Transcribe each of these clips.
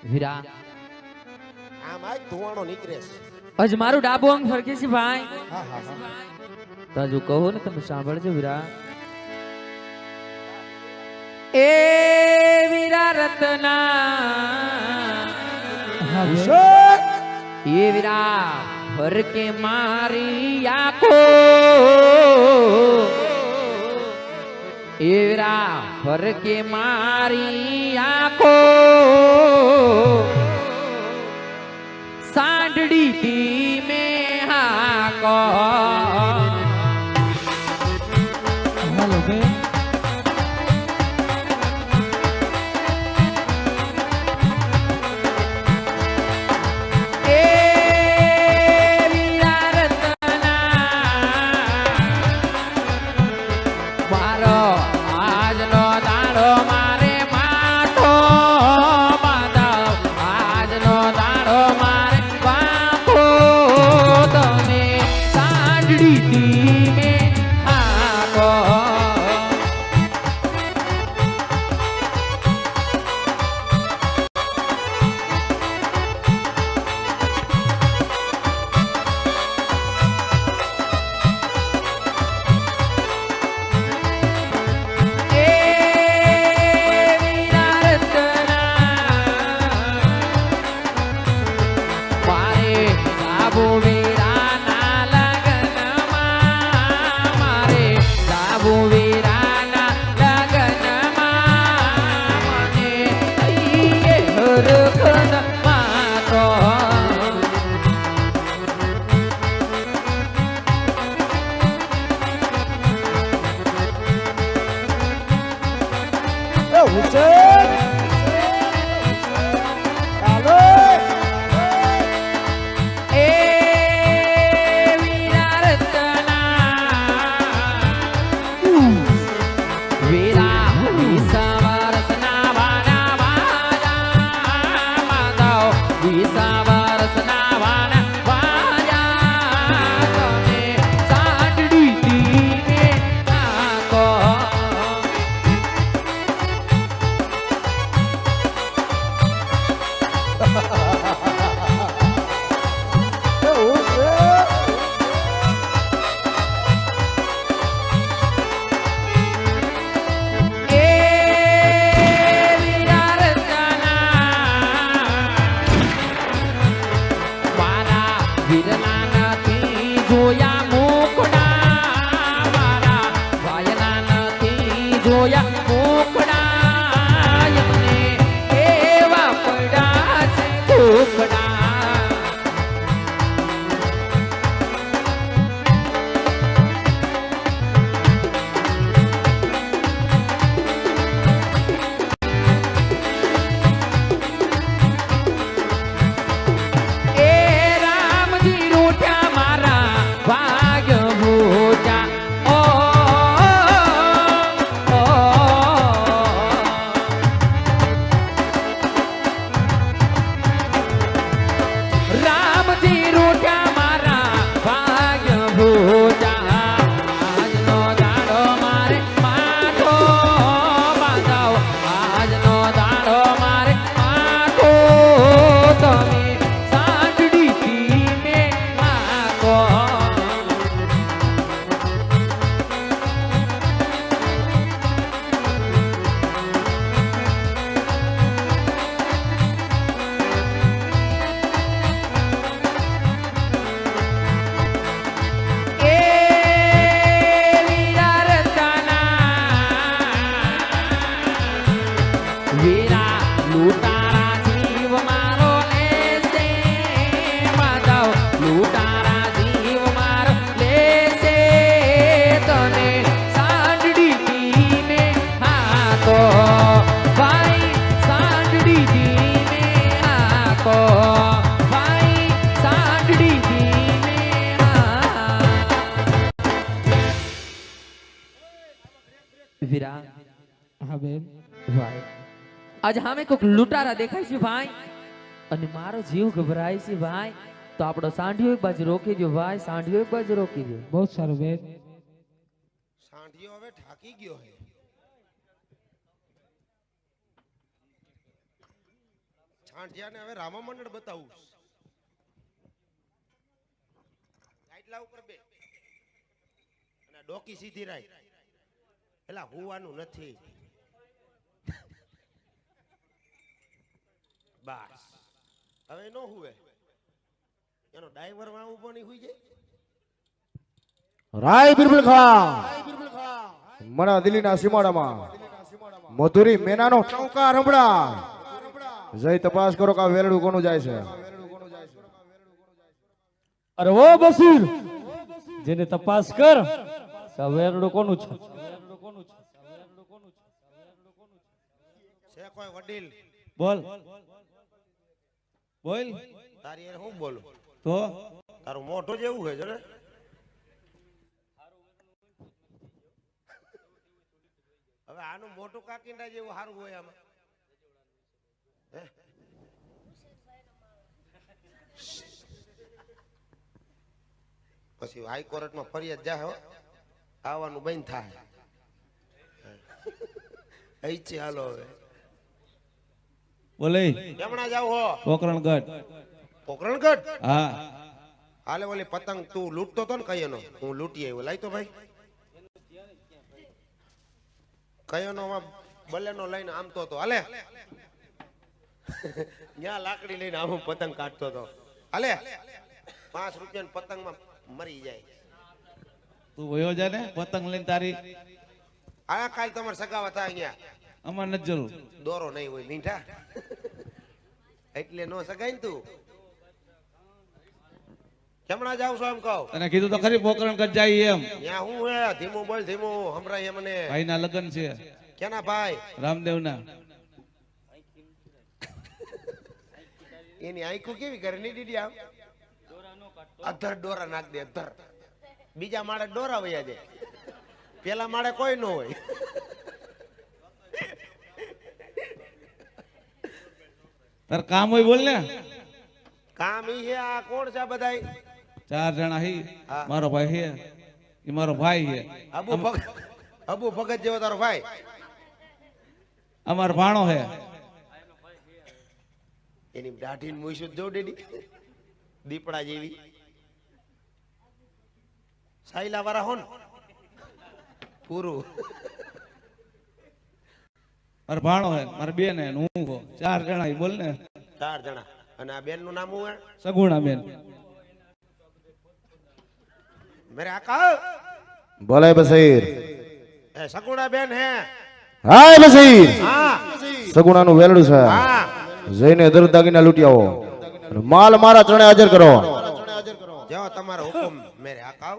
વીરા આમ આ ધુવાણો નીકળે છે. અજ મારું ડાબુ અંગ ફરકે છે ભાઈ. હા હા હા. તો હજુ કહો ને તમે સાંભળજો વીરા. એ વીરા રતના એ વીરા ફરકે મારી આંખો એ વીરા ફરકે મારી આંખો સાંડડી થી મેં હાકો હાલો બેન આજ હામે કોક લૂંટારા દેખાય છે ભાઈ અને મારો જીવ ગભરાય છે ભાઈ તો આપણો સાંઢિયો એક બાજુ રોકી દો ભાઈ સાંઢિયો એક બાજુ રોકી દો બહુ સારું બેન સાંઢિયો હવે ઠાકી ગયો હે સાંઢિયાને હવે રામા મંડળ બતાવું આટલા ઉપર બે અને ડોકી સીધી રાખ એલા હોવાનું નથી બસ હવે નો હુવે એનો ડ્રાઈવર વાં ઉભો નહીં હુઈ જાય રાય બિરબલ ખા મણા દિલ્હીના સીમાડામાં મધુરી મેનાનો ટંકાર સંભળાય જય તપાસ કરો કે આ વેલડું કોનું જાય છે અરે ઓ બસીર જેને તપાસ કર કે આ વેરડું કોનું છે છે કોઈ વડીલ બોલ બોલ તારી યાર હું બોલું તો તારું મોઢું જેવું છે જો ને હવે આનું મોટું કાકીંડા જેવું સારું હોય આમાં હે? પછી હાઈકોર્ટમાં ફરિયાદ જાય હો આવવાનું બંધ થાય અહીંથી હાલો હવે બોલે કેમણા જાવ હો પોકરણગઢ પોકરણગઢ હા હાલે ઓલી પતંગ તું લૂંટતો તો ને કયોનો હું લૂંટી આવ્યો લાઈ તો ભાઈ કયોનો માં બલેનો લઈને આમતો તો હાલે ત્યાં લાકડી લઈને આમ પતંગ કાઢતો તો હાલે 5 રૂપિયાની પતંગમાં મરી જાય તું વયો જા ને પતંગ લઈને તારી આ કાલ તમારે સગાવા થાય અહીંયા અમાર નથી જરૂર દોરો નહીં હોય મીઠા એટલે નો સગાઈ ને તું કેમણા જાવ છો એમ કહો તને કીધું તો ખરી પોકરણગઢ જાય એમ ત્યાં હું હે ધીમું બોલ ધીમું હમણાં મને ભાઈના લગ્ન છે કેના ભાઈ રામદેવના એની આંખો કેવી કરે ની દીદી આમ અધર ડોરા નાખ દે અધર બીજા માળે ડોરા વયા જાય પેલા માળે કોઈ ન હોય તાર કામ હોય બોલ ને કામ ઈ હે આ કોણ છે આ બધાય 4 જણા હી હા. મારો ભાઈ હે ઈ મારો ભાઈ હે અબુ ભગત જેવો તારો ભાઈ અમાર ભાણો હે એની દાઢી ને મૂછું જો ડેડી દીપડા જેવી સાયલા વાળા હોન પૂરું મારો ભાણો હે મારા બેન હે ને હું હો 4 જણા હી બોલ ને 4 જણા અને આ બેન નું નામ હું હે સગુણા બેન મેરે આકા ભલે બસીર એ સગુણા બેન હે હાય બસીર હા સગુણાનું વેલડું છે હા જઈને દર દાગીના લૂંટી આવો અને માલ મારા ચણે હાજર કરો જેવો તમારો હુકમ મેરે આકા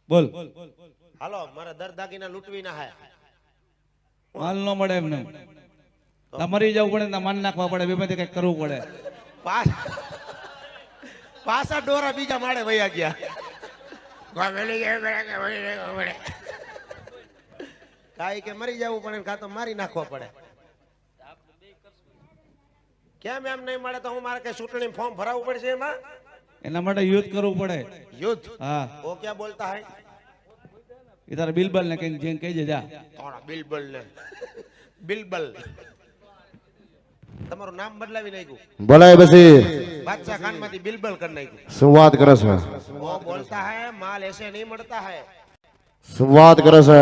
બોલ હાલો મારા દર દાગીના લૂંટવી ના હે માલ નો મળે એમને તમારી જવું પડે ને માન નાખવા પડે બેમાંથી કઈક કરવું પડે પાછા ડોરા બીજા માળે વયા ગયા કાઈ કે મરી જવું પડે ને કાં તો મારી નાખવા પડે કેમ એમ નહીં મળે તો હું મારે કઈ ચૂંટણી ફોર્મ ભરાવવું પડશે એમાં એના માટે યુદ્ધ કરવું પડે યુદ્ધ હા ઓ ક્યાં બોલતા હે એ તારા બિલબલ ને કઈ જેમ કહી જા થોડા બિલબલ ને બિલબલ તમારું નામ બદલાવી નાખ્યું ભલે બસીર બાદશાહ ખાન માંથી બિલબલ કરી નાખ્યું શું વાત કરે છે वो बोलता है माल ऐसे नहीं मरता है શું વાત કરે છે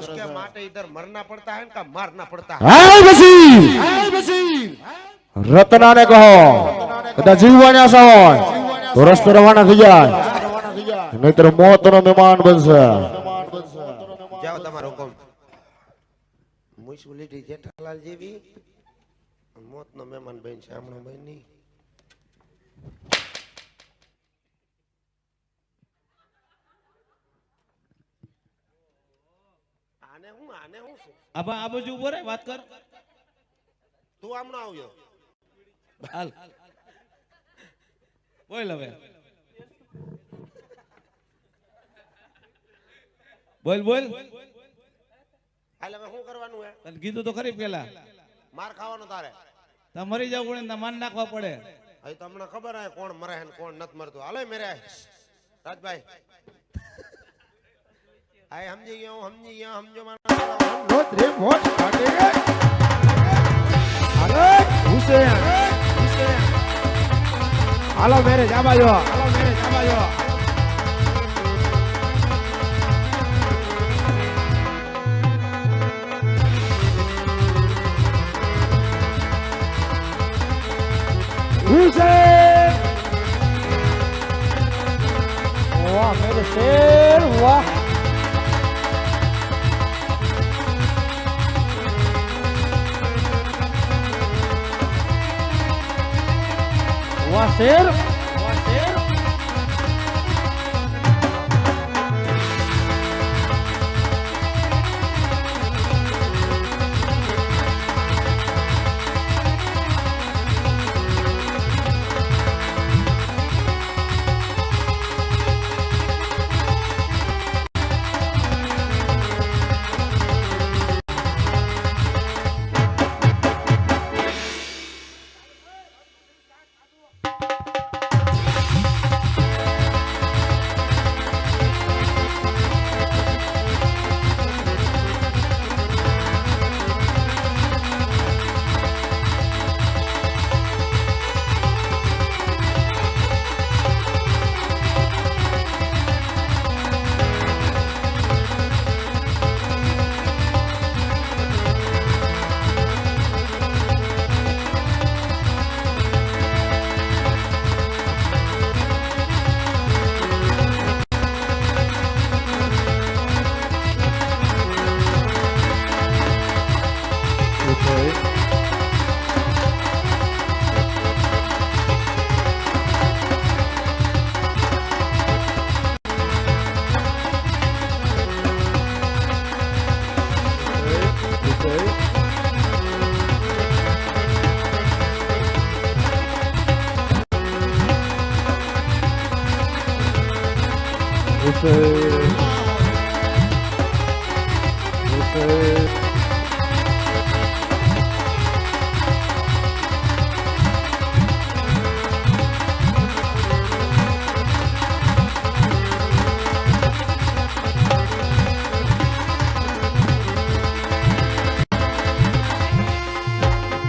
उसके माटे इधर मरना पड़ता है का मारना पड़ता है હાય બસીર રત્નાને કહો કદાચ જીવવાની આશા હોય તો રસ્તે રવાના થઈ જાય નહીતર મોતનો મહેમાન બનશે जाओ તમારો હુકમ મ્યુનિસિપાલિટી જેઠાલાલ જેવી મોતનો મહેમાન બન છે હમણો બન નહીં આને હું છે આ બાજુ ઉભો રે વાત કર તું આમનો આવ્યો હાલ બોલ હવે બોલ બોલ હાલ હવે શું કરવાનું હે તને કીધું તો ખરી પેલા માર ખાવાનો તારે તાર મરી જવું પડે ને માન નાખવા પડે હવે તો હમણાં ખબર હે કોણ મરે હે ને કોણ નથી મરતું હાલે મેરે રાજભાઈ આય સમજી ગયો સમજો માનો હુસેન હાલો મેરે જાબાજો, હાલો મેરે જાબાજો. હુસેન વાહ મેરે શેર વાહ વાહ શેર વાહ શેર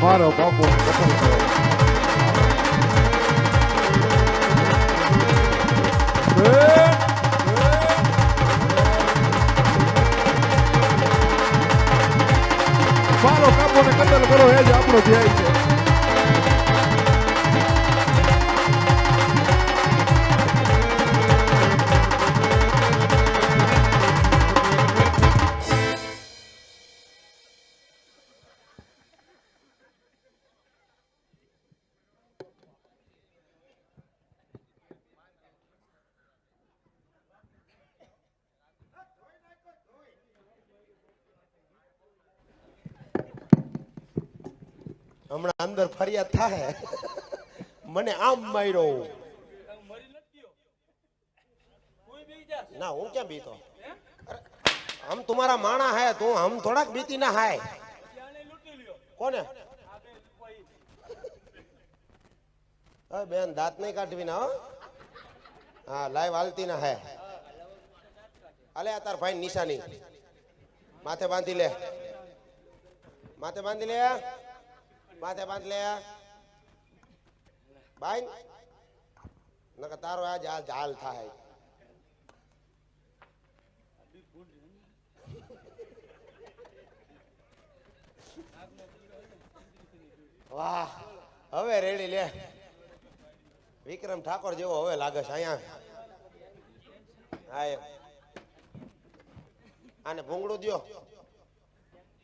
મારો બાપુ કથન કરો. મારો કાપોને કતલ કરો એ જ આપણો ધ્યેય છે. હમણાં અંદર ફરિયાદ થાય મને આમ માર્યો ના હું ક્યાં બીતો હમ तुम्हारा माना है तू हम थोड़ा बीती ना है કોને બેન દાંત નહીં કાઢવી ના હા લાઈવ હાલતી ના હે અલે આ તાર ભાઈ નિશાની માથે બાંધી લે માથે બાંધી લે માથે બાંધ લે બાઈ નકર તારો આજ હાલ થાય વાહ હવે રેડી લે વિક્રમ ઠાકોર જેવો હવે લાગે છે અહીંયા હા આને ભૂંગળું દ્યો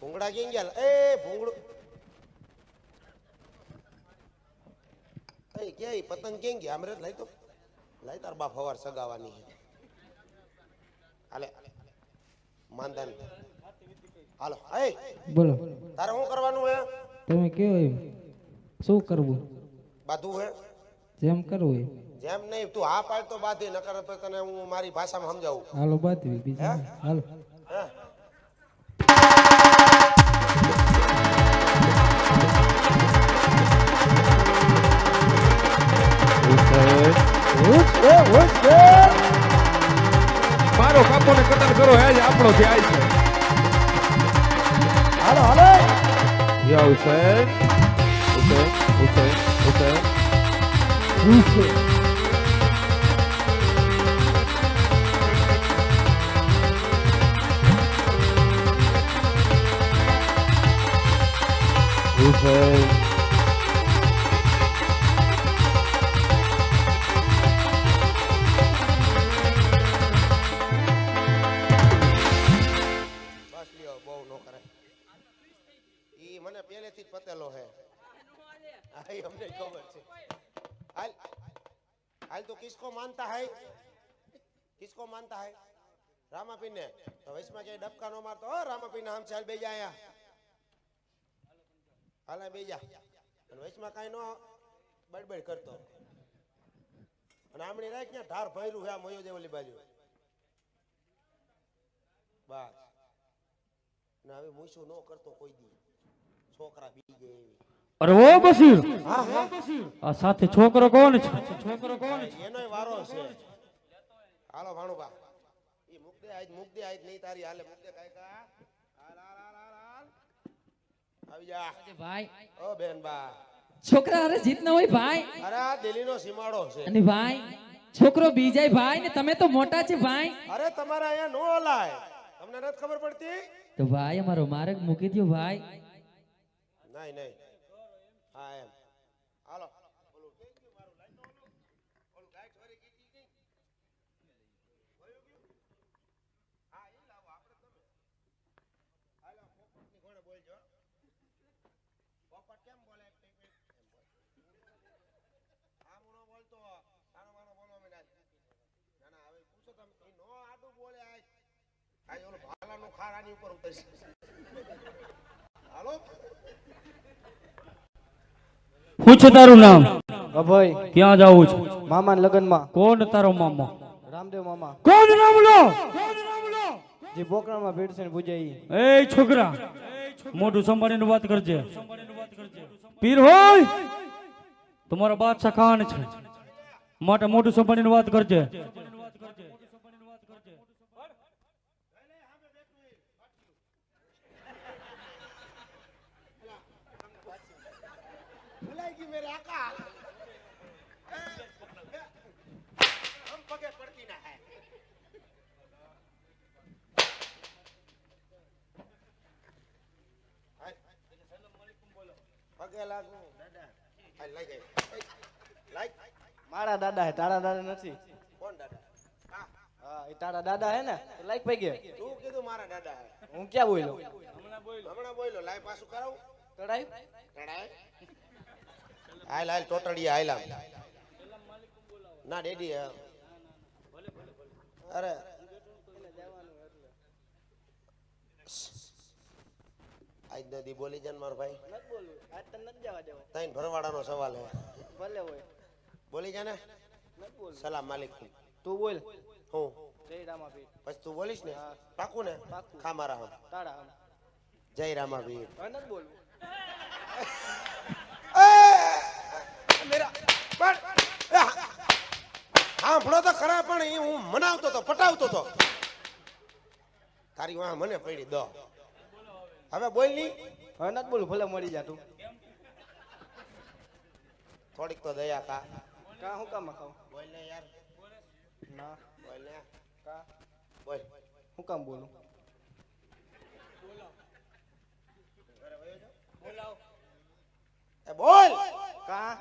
ભૂંગળા ક્યાં ગયા એ ભૂંગળું કે પતંગ કેમ ગયા અમૃત લઈ તો લઈ તાર બાપ હવાર સગાવાની હાલે માંદન હાલો એ બોલો તારે શું કરવાનું હે તમે કેવો એમ શું કરવું બાધું હે જેમ કરવું એમ જેમ નહીં તું હા પાડ તો બાધી નકર તો તને હું મારી ભાષામાં સમજાવું હાલો બાંધવી બીજું હાલો હે મારો કાપોને કતલ કરો એ જ આપણો ધ્યેય છે. હાલો હાલો યા હુસેન હુસેન હુસેન હુસેન બસ લ્યો બહુ નો કરે ઈ મને પહેલેથી જ પતેલો હે આ ઈ અમને ખબર છે હાલ હાલ તો કિસકો માનતા હૈ કિસકો માનતા હૈ રામાપીર ને તો વૈશમાં કે ડબકા નો મારતો હો રામાપીર ના હમ ચાલ બે જા આયા હાલ બે જા અને વૈશમાં કાઈ નો બડબડ કરતો અને આમણી રાખ ને ધાર ભર્યું હે આ મોયો દેવલી બાજુ બસ ને હવે મૂછું નો કરતો કોઈ દી છોકરા બી ગઈ એવી અરે ઓ બસીર હા હા આ સાથે છોકરો કોણ છે એનોય વારો છે હાલો ભાણુબા ઈ મુકદે આજ નહીં તારી હાલે મુકદે કાઈ કા હાલ આવી જા ભાઈ ઓ બેન બા છોકરા અરે જીત ન હોય ભાઈ અરે આ દિલ્હીનો સીમાડો છે અને ભાઈ છોકરો બી જાય ભાઈ ને તમે તો મોટા છે ભાઈ અરે તમારે અહીંયા નો હલાય તમને નથી ખબર પડતી તો ભાઈ અમારો માર્ગ મૂકી દો ભાઈ નહીં નહીં હા એમ હાલો ઓલું કે ગયું મારું લાઈટ ઓલું ગાઈડ વાળી કીધી કે હા ઈ લાવો આપણે તમે હાલો પોપટની ઘોડે બોલજો પોપટ કેમ બોલે એમ બોલ આમ નો બોલતો સાનો માનો બોલવા માંડ્યા ના ના હવે પૂછો તમે ઈ નો આડું બોલે આજ ઓલો ભાલાનું ખારાની ઉપર ઉતરશે હાલો શું છે તારું નામ અભય ક્યાં જાવું છે મામા લગનમાં કોણ તારો મામો રામદેવ મામા કોણ નામ લો જે બોકરામાં ભીડ છે ને પૂજાઈ એ છોકરા મોઢું સંભાળીને વાત કરજે પીર હોય તમારા બાદશાહ ખાન છે માટે મોઢું સંભાળીને વાત કરજે भुलाएगी मेरे आका हम पगे पड़ती ना है पगे लागू दादा हाल लઈ ગઈ લાઈક મારા દાદા હે તારા દાદા નથી કોણ દાદા હા હા એ તારા દાદા હે ને તો લાઈક પઈ ગયો તું કીધું મારા દાદા હે હું ક્યાં બોલ્યો હમણાં બોલ્યો લાઈ પાછું કરાવું તડાઈ કડાય હાલ હાલ ટોટડીયા હાલ ના ડેડી અરે આજ નદી બોલી જાન મારો ભાઈ નત બોલું આજ તને નત જવા દેવો તૈન ભરવાડાનો સવાલ હે ભલે હોય બોલી જાને નત બોલું સલામ માલિકુમ તું બોલ હું જય રામાપીર પછી તું બોલીશ ને હા. પાકું ને પાક્કું. ખા મારા હમ તારા આમ જય રામાવીર હવે નત બોલું મેરા પણ સાંભળો તો ખરા પણ એ હું મનાવતો તો પટાવતો તો તારી વાહ મને પડી દો હવે બોલ ની હવે નત બોલું ભલે મરી જા તું થોડીક તો દયા કા કા હું કામ ખાવ બોલ ને યાર ના બોલ ને કા બોલ હું કામ બોલું એ બોલ કા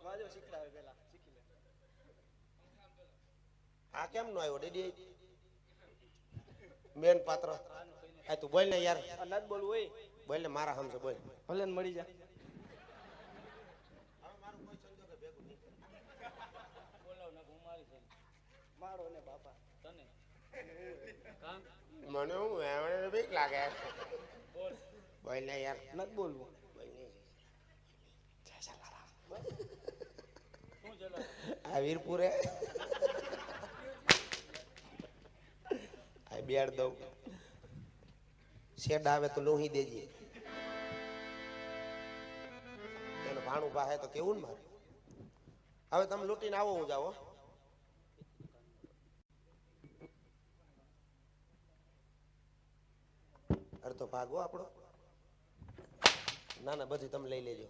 વાજો શીખડાવે પેલા શીખી લે આ કેમ નો આવ્યો ડેડી મેન પાત્ર આ તું બોલ ને યાર આ નત બોલવું હોય બોલ ને મારા હમસે બોલ ભલે ને મરી જા મારો ને બાપા તને મને હું એવણે બીક લાગે બોલ ને યાર નત બોલવું બોલ ને આ વીરપુરે આ બેડ દઉં શેડ આવે તો લોહી દેજે એનો ભાણું ભાહે તો કેવું ને મારે હવે તમે લૂંટીને આવો હું જાઓ અરે તો ભાગો આપણો ના ના બધી તમે લઈ લેજો